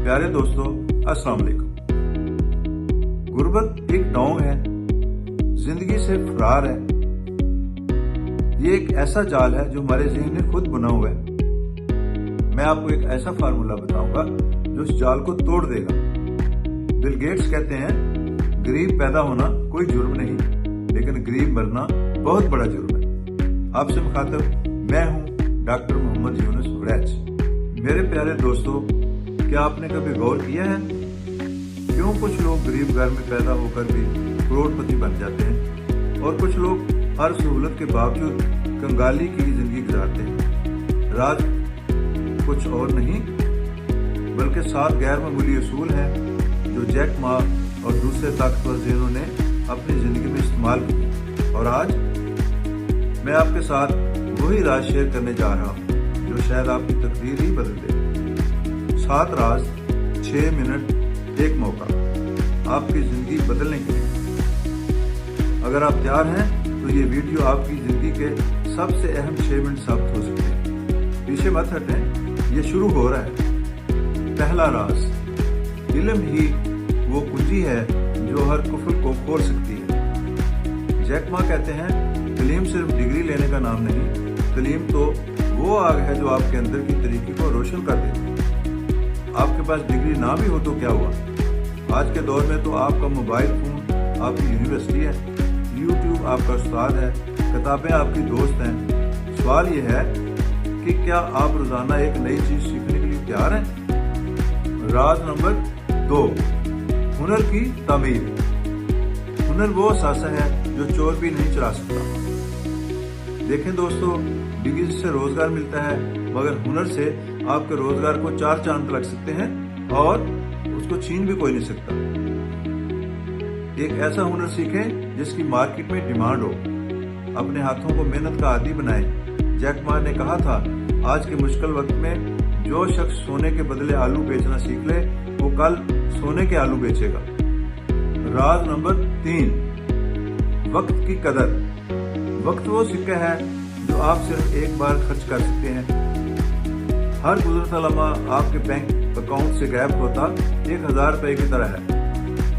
प्यारे दोस्तों, अस्सलाम वालेकुम। गुर्बत एक डोंग है, जिंदगी से फरार है। ये एक ऐसा जाल है जो हमारे ज़हन ने खुद बुना हुआ है। मैं आपको एक ऐसा फार्मूला बताऊंगा जो इस जाल को तोड़ देगा। बिल गेट्स कहते हैं, गरीब पैदा होना कोई जुर्म नहीं, लेकिन गरीब मरना बहुत बड़ा जुर्म है। आपसे मुखातिब मैं हूं डॉक्टर मोहम्मद यूनुस वड़ैच। मेरे प्यारे दोस्तों, क्या आपने कभी गौर किया है क्यों कुछ लोग गरीब घर में पैदा होकर भी करोड़पति बन जाते हैं और कुछ लोग हर सहूलत के बावजूद कंगाली की जिंदगी गुजारते हैं? राज कुछ और नहीं बल्कि 7 गैर मामूली असूल हैं जो जैक मा और दूसरे ताकतवर ज़हनों ने अपनी जिंदगी में इस्तेमाल किए। और आज मैं आपके साथ वही राज शेयर करने जा रहा हूँ जो शायद आपकी तकदीर ही बदल दे। 7 राज, 6 मिनट, 1 मौका, आपकी जिंदगी बदलने के लिए। अगर आप तैयार हैं तो ये वीडियो आपकी जिंदगी के सबसे अहम 6 मिनट साबित हो सकते हैं। पीछे मत हटें, ये शुरू हो रहा है। पहला राज, इल्म ही वो कुंजी है जो हर कुफल को खोल सकती है। जैक मा कहते हैं, तालीम सिर्फ डिग्री लेने का नाम नहीं, तालीम तो वो आग है जो आपके अंदर की तरीके को रोशन कर देती है। आपके पास डिग्री ना भी हो तो क्या हुआ? आज के दौर में तो आपका मोबाइल फोन आपकी यूनिवर्सिटी है, यूट्यूब आपका उस्ताद है, किताबें आपकी दोस्त हैं। सवाल ये है कि क्या आप रोजाना एक नई चीज सीखने के लिए तैयार हैं? राज नंबर 2, हुनर की तामीर। हुनर वो असासा है जो चोर भी नहीं चला सकता। देखें दोस्तों, डिग्री से रोजगार मिलता है, मगर हुनर से आपके रोजगार को 4 चांद लग सकते हैं और उसको छीन भी कोई नहीं सकता। एक ऐसा हुनर सीखें जिसकी मार्केट में डिमांड हो। अपने हाथों को मेहनत का आदी बनाएं। जैक मा ने कहा था, आज के मुश्किल वक्त में जो शख्स सोने के बदले आलू बेचना सीख ले, वो कल सोने के आलू बेचेगा। राज नंबर 3, वक्त की कदर। वक्त वो सिक्का है जो आप सिर्फ एक बार खर्च कर सकते हैं। हर गुजरता लम्हा आपके बैंक अकाउंट से गायब होता 1000 रुपए की तरह है।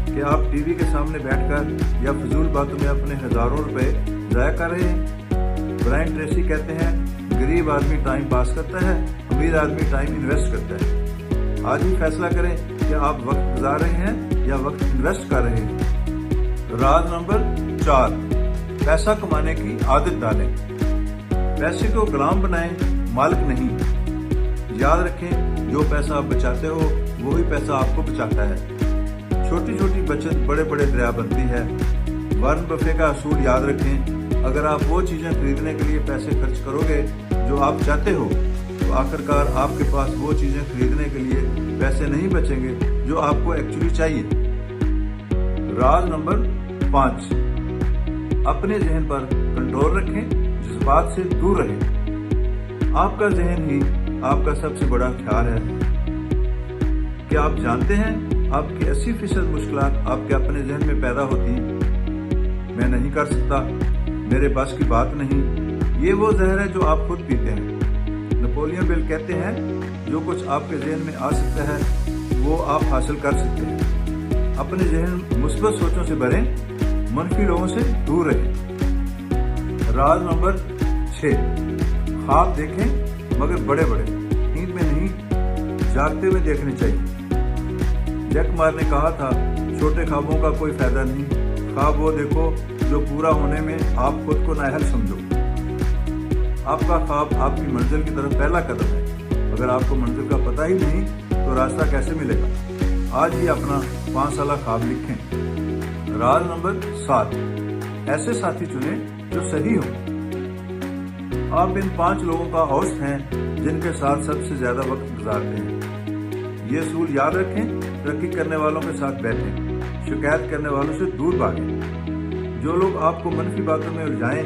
कि आप टीवी के सामने बैठकर या फजूल बातों में अपने हजारों रुपए जाया कर रहे हैं? ब्रायन ट्रेसी कहते हैं, गरीब आदमी टाइम पास करता है, अमीर आदमी टाइम इन्वेस्ट करता है। आज ही फैसला करें कि आप वक्त गुजार रहे हैं या वक्त इन्वेस्ट कर रहे हैं। राज नंबर 4, पैसा कमाने की आदत डालें। पैसे को गुलाम बनाएं, मालिक नहीं। याद रखें, जो पैसा आप बचाते हो वही पैसा आपको बचाता है। छोटी छोटी बचत बड़े बड़े दरिया बनती है। वारन बफे का असूल याद रखें, अगर आप वो चीजें खरीदने के लिए पैसे खर्च करोगे जो आप चाहते हो, तो आखिरकार आपके पास वो चीजें खरीदने के लिए पैसे नहीं बचेंगे जो आपको एक्चुअली चाहिए। राज नंबर 5, अपने जहन पर कंट्रोल रखें, जज्बात से दूर रहें। आपका जहन ही आपका सबसे बड़ा हथियार है। क्या आप जानते हैं, आपकी 80% मुश्किलात आपके अपने जहन में पैदा होती हैं। मैं नहीं कर सकता, मेरे बस की बात नहीं, ये वो जहर है जो आप खुद पीते हैं। नेपोलियन बिल कहते हैं, जो कुछ आपके जहन में आ सकता है वो आप हासिल कर सकते हैं। अपने जहन मुस्बत सोचों से भरें, मनफी लोगों से दूर रहें। राज नंबर 6, ख्वाब देखें मगर बड़े बड़े, नींद में नहीं, जागते हुए देखने चाहिए। जैक मा ने कहा था, छोटे ख्वाबों का कोई फायदा नहीं, ख्वाब वो देखो जो पूरा होने में आप खुद को नाअहल समझो। आपका ख्वाब आपकी मंजिल की तरफ पहला कदम है। अगर आपको मंजिल का पता ही नहीं तो रास्ता कैसे मिलेगा? आज ही अपना 5 साल ख्वाब लिखें। राज नंबर 7, ऐसे साथी चुनें जो सही हो। आप इन 5 लोगों का औसत हैं जिनके साथ सबसे ज्यादा वक्त गुजारते हैं। ये असूल याद रखें, तरक्की करने वालों के साथ बैठें, शिकायत करने वालों से दूर भागें। जो लोग आपको मनफी बातों में उलझाएं,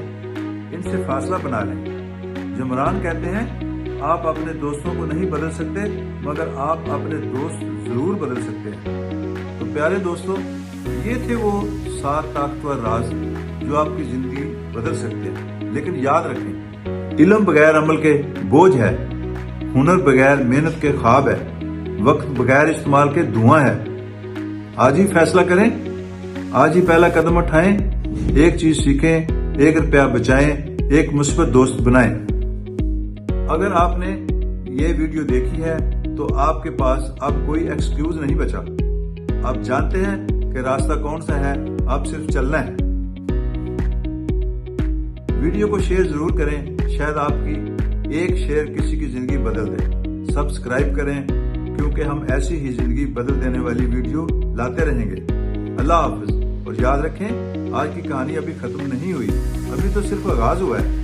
इनसे फासला बना लें। जमरान कहते हैं, आप अपने दोस्तों को नहीं बदल सकते, मगर आप अपने दोस्त जरूर बदल सकते हैं। तो प्यारे दोस्तों, ये थे वो 7 ताकतवर राज जो आपकी जिंदगी बदल सकते हैं। लेकिन याद रखें, इल्म बगैर अमल के बोझ है, हुनर बगैर मेहनत के ख्वाब है, वक्त बगैर इस्तेमाल के धुआं है। आज ही फैसला करें, आज ही पहला कदम उठाएं, एक चीज सीखें, 1 रुपया बचाएं, एक मुस्बत दोस्त बनाएं। अगर आपने ये वीडियो देखी है तो आपके पास अब कोई एक्सक्यूज नहीं बचा। आप जानते हैं कि रास्ता कौन सा है, अब सिर्फ चलना है। वीडियो को शेयर जरूर करें, शायद आपकी एक शेयर किसी की जिंदगी बदल दे। सब्सक्राइब करें, क्योंकि हम ऐसी ही जिंदगी बदल देने वाली वीडियो लाते रहेंगे। अल्लाह हाफिज। और याद रखें, आज की कहानी अभी खत्म नहीं हुई, अभी तो सिर्फ आगाज हुआ है।